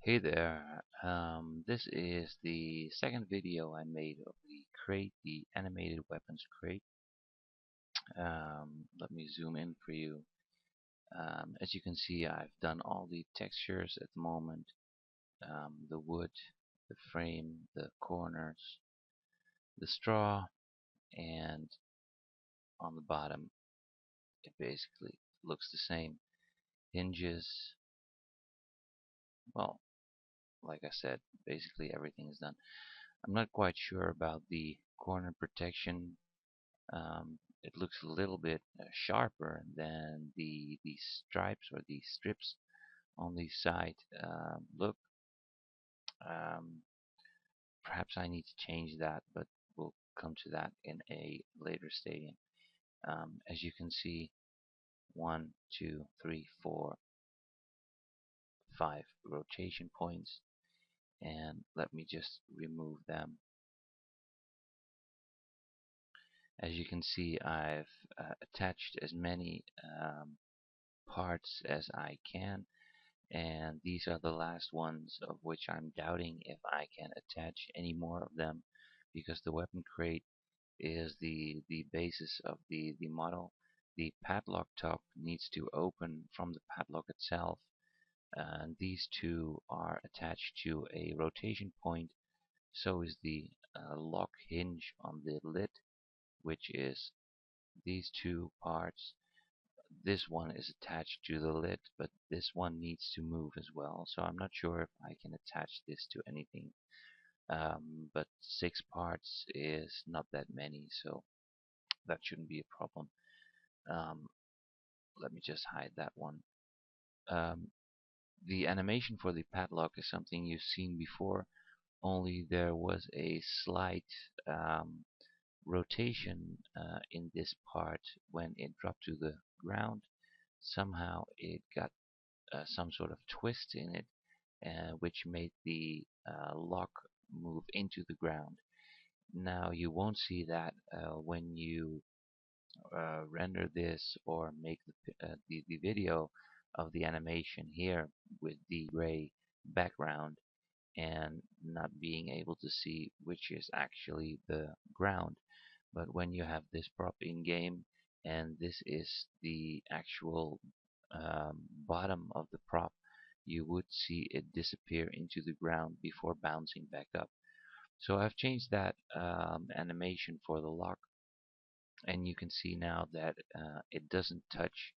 Hey there, this is the second video I made of the crate, the animated weapons crate. Let me zoom in for you. As you can see, I've done all the textures at the moment. The wood, the frame, the corners, the straw, and on the bottom it basically looks the same. Hinges, well, like I said, basically everything is done. I'm not quite sure about the corner protection. It looks a little bit sharper than the stripes or the strips on the side look. Um, Perhaps I need to change that, but we'll come to that in a later stadium. As you can see, one, two, three, four, five rotation points, and let me just remove them. As you can see, I've attached as many parts as I can, and these are the last ones of which I'm doubting if I can attach any more of them, because the weapon crate is the basis of the model. The padlock top needs to open from the padlock itself, and these two are attached to a rotation point. So is the lock hinge on the lid, which is these two parts. This one is attached to the lid, but this one needs to move as well. So I'm not sure if I can attach this to anything. But 6 parts is not that many, so that shouldn't be a problem. Um, Let me just hide that one. Um, the animation for the padlock is something you've seen before, only there was a slight rotation in this part when it dropped to the ground. Somehow it got some sort of twist in it, which made the lock move into the ground. Now you won't see that when you render this or make the video of the animation here with the gray background and not being able to see which is actually the ground. But when you have this prop in game and this is the actual bottom of the prop, you would see it disappear into the ground before bouncing back up. So I've changed that animation for the lock, and you can see now that it doesn't touch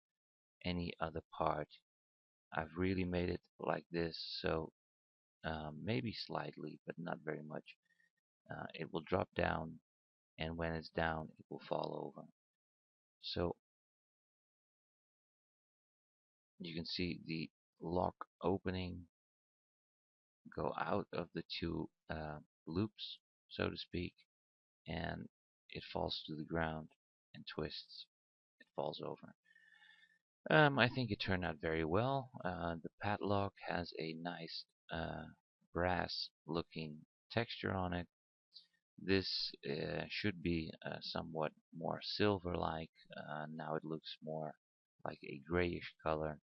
any other part. I've really made it like this, so maybe slightly, but not very much. It will drop down, and when it's down, it will fall over. So you can see the lock opening go out of the two loops, so to speak, and it falls to the ground and twists. It falls over. I think it turned out very well. The padlock has a nice brass looking texture on it. This should be somewhat more silver-like. Now it looks more like a grayish color,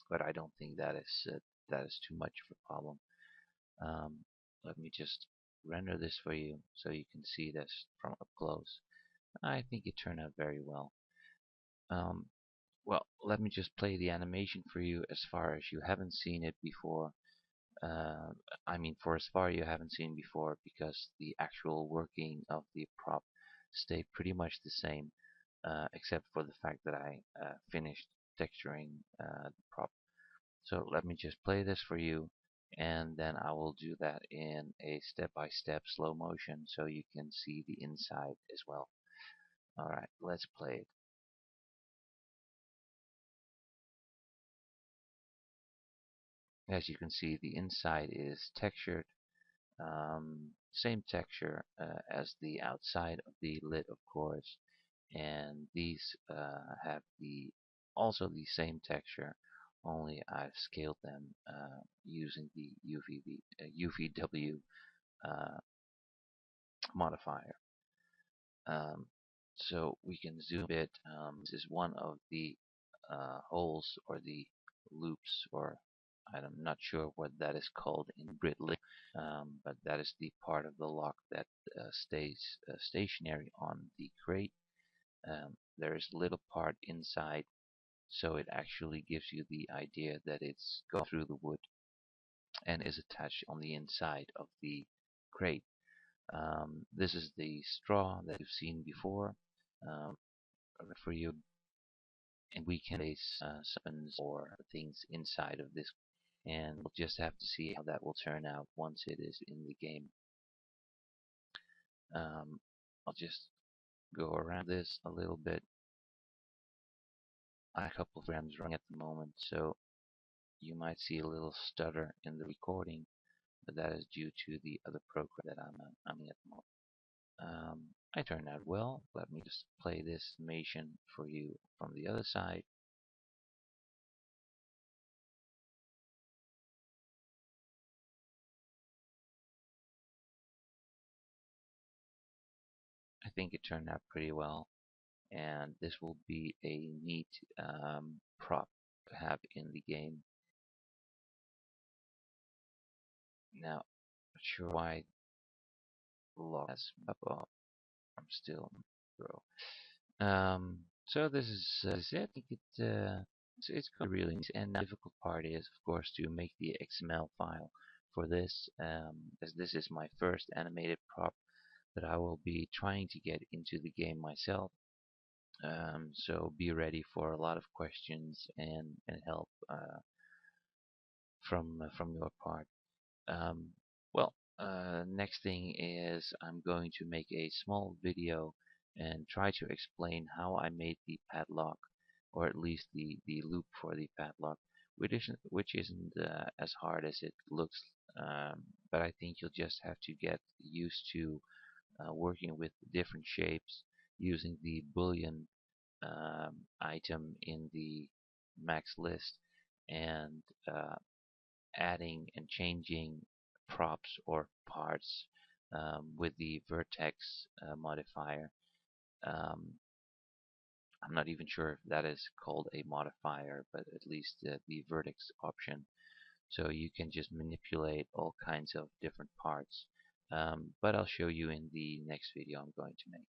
but I don't think that is too much of a problem. Let me just render this for you so you can see this from up close. I think it turned out very well. Um, well, let me just play the animation for you as far as you haven't seen it before. Uh, I mean, for as far you haven't seen before, because the actual working of the prop stayed pretty much the same, except for the fact that I finished texturing the prop. So let me just play this for you, and then I will do that in a step-by-step slow motion so you can see the inside as well. Alright, let's play it. As you can see, the inside is textured, same texture as the outside of the lid, of course, and these have the also the same texture, only I've scaled them using the UVW uh, modifier. Um, so we can zoom a bit. This is one of the holes or the loops or I'm not sure what that is called in Britly, but that is the part of the lock that stays stationary on the crate. There is a little part inside, so it actually gives you the idea that it's going through the wood and is attached on the inside of the crate. This is the straw that you've seen before um, for you, and we can place summons or things inside of this, and we'll just have to see how that will turn out once it is in the game. Um, I'll just go around this a little bit. I have a couple of programs running at the moment, so you might see a little stutter in the recording, but that is due to the other program that I'm in at the moment. I turned out well. Let me just play this animation for you from the other side. I think it turned out pretty well, and this will be a neat prop to have in the game. Now, not sure why the log has up. I'm still grow. So this is it. I think it's going really neat. And the difficult part is, of course, to make the XML file for this, as this is my first animated prop that I will be trying to get into the game myself. So be ready for a lot of questions and help from your part. Um, Next thing is I'm going to make a small video and try to explain how I made the padlock, or at least the loop for the padlock, which isn't as hard as it looks. But I think you'll just have to get used to working with different shapes using the Boolean item in the max list, and adding and changing props or parts with the vertex modifier. Um, I'm not even sure if that is called a modifier, but at least the vertex option. So you can just manipulate all kinds of different parts. But I'll show you in the next video I'm going to make.